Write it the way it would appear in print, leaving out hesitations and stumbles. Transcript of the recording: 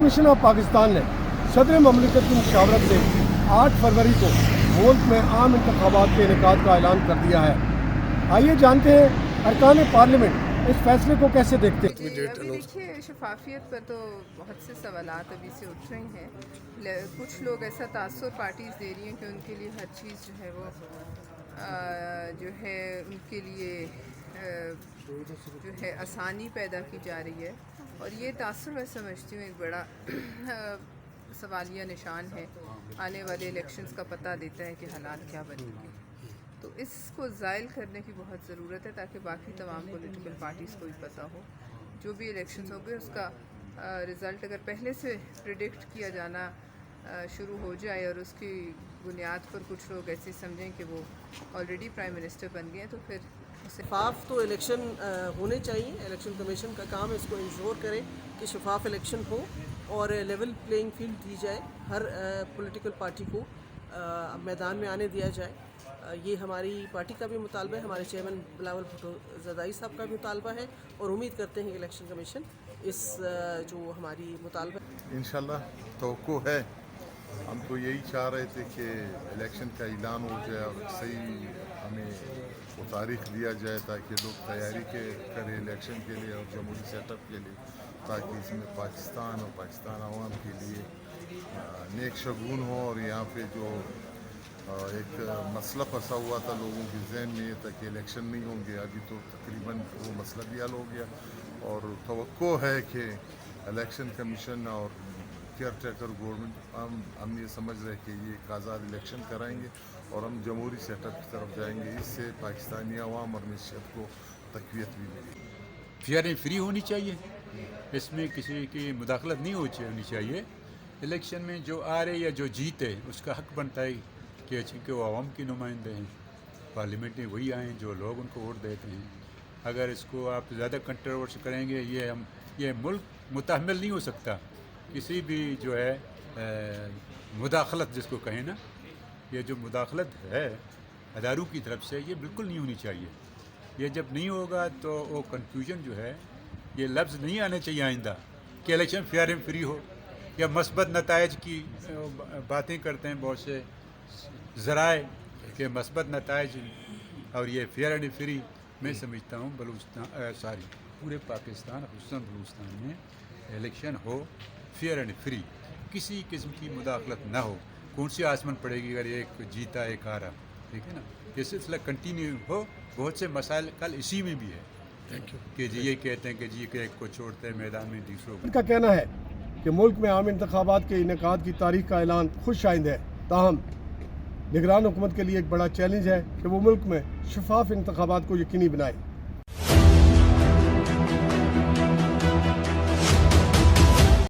Commission of Pakistan نے صدر مملکت کی مشاورت سے 8 فروری کو ملک میں عام انتخابات کے انعقاد کا اعلان کر دیا ہے۔ آئیے جانتے ہیں ارکان پارلیمنٹ اس فیصلے کو کیسے دیکھتے ہیں۔ ابھی دیکھیے شفافیت پر تو بہت سے سوالات ابھی سے اٹھ رہے ہیں۔ کچھ لوگ ایسا تاثر پارٹیز دے رہی ہیں کہ ان کے لیے ہر چیز جو ہے وہ ان کے لیے جو ہے آسانی پیدا کی جا رہی ہے، اور یہ تاثر میں سمجھتی ہوں ایک بڑا سوالیہ نشان ہے۔ آنے والے الیکشنز کا پتہ دیتا ہے کہ حالات کیا بنیں گے، تو اس کو زائل کرنے کی بہت ضرورت ہے تاکہ باقی تمام پولیٹیکل پارٹیز کو بھی پتہ ہو جو بھی الیکشنز ہو گئے اس کا رزلٹ اگر پہلے سے پریڈکٹ کیا جانا شروع ہو جائے اور اس کی بنیاد پر کچھ لوگ ایسے سمجھیں کہ وہ آلریڈی پرائم منسٹر بن گئے ہیں تو پھر شفاف تو الیکشن ہونے چاہیے۔ الیکشن کمیشن کا کام اس کو انشور کرے کہ شفاف الیکشن ہو اور لیول پلینگ فیلڈ دی جائے، ہر پولیٹیکل پارٹی کو میدان میں آنے دیا جائے۔ یہ ہماری پارٹی کا بھی مطالبہ ہے، ہمارے چیئرمین بلاول بھٹو زرداری صاحب کا بھی مطالبہ ہے، اور امید کرتے ہیں کہ الیکشن کمیشن اس جو ہماری مطالبہ انشاءاللہ توقع ہے۔ ہم تو یہی چاہ رہے تھے کہ الیکشن کا اعلان ہو جائے اور صحیح ہمیں وہ تاریخ دیا جائے تاکہ لوگ تیاری کریں الیکشن کے لیے اور جمہوری سیٹ اپ کے لیے، تاکہ اس میں پاکستان اور پاکستان عوام کے لیے نیک شگون ہو، اور یہاں پہ جو ایک مسئلہ پھنسا ہوا تھا لوگوں کے ذہن میں تھا کہ الیکشن نہیں ہوں گے، ابھی تو تقریباً وہ مسئلہ بھی حل ہو گیا، اور توقع ہے کہ الیکشن کمیشن اور کیئر ٹیکر گورنمنٹ ہم یہ سمجھ رہے کہ یہ ایک آزاد الیکشن کرائیں گے اور ہم جمہوری سیٹ اپ کی طرف جائیں گے۔ اس سے پاکستانی عوام اور معیشت کو تقویت بھی ملے گی۔ فیئر اینڈ فری ہونی چاہیے، اس میں کسی کی مداخلت نہیں ہونی چاہیے۔ الیکشن میں جو آ رہے یا جو جیتے اس کا حق بنتا ہے کہ وہ عوام کے نمائندے ہیں، پارلیمنٹ میں وہی آئیں جو لوگ ان کو ووٹ دیتے ہیں۔ اگر اس کو آپ زیادہ کنٹروورسی کریں گے، یہ ملک متحمل نہیں ہو سکتا کسی بھی جو ہے مداخلت جس کو کہیں نا، یہ جو مداخلت ہے اداروں کی طرف سے یہ بالکل نہیں ہونی چاہیے۔ یہ جب نہیں ہوگا تو وہ کنفیوژن جو ہے، یہ لفظ نہیں آنے چاہیے آئندہ کہ الیکشن فیئر اینڈ فری ہو، یا مثبت نتائج کی باتیں کرتے ہیں بہت سے ذرائع کہ مثبت نتائج اور یہ فیئر اینڈ فری۔ میں سمجھتا ہوں پورے پاکستان خصوصاً بلوچستان میں الیکشن ہو فیئر اینڈ فری، کسی قسم کی مداخلت نہ ہو۔ کون سی آسمان پڑے گی اگر ایک جیتا ایک ہارا، ٹھیک ہے نا؟ یہ سلسلہ کنٹینیو ہو۔ بہت سے مسائل کل اسی میں بھی ہے کہ جی یہ کہتے ہیں کہ جی کہ ایک کو چھوڑتے ہیں میدان میں دوسروں ان کا کہنا ہے کہ ملک میں عام انتخابات کے انعقاد کی تاریخ کا اعلان خوش آئند ہے، تاہم نگران حکومت کے لیے ایک بڑا چیلنج ہے کہ وہ ملک میں شفاف انتخابات کو یقینی بنائے۔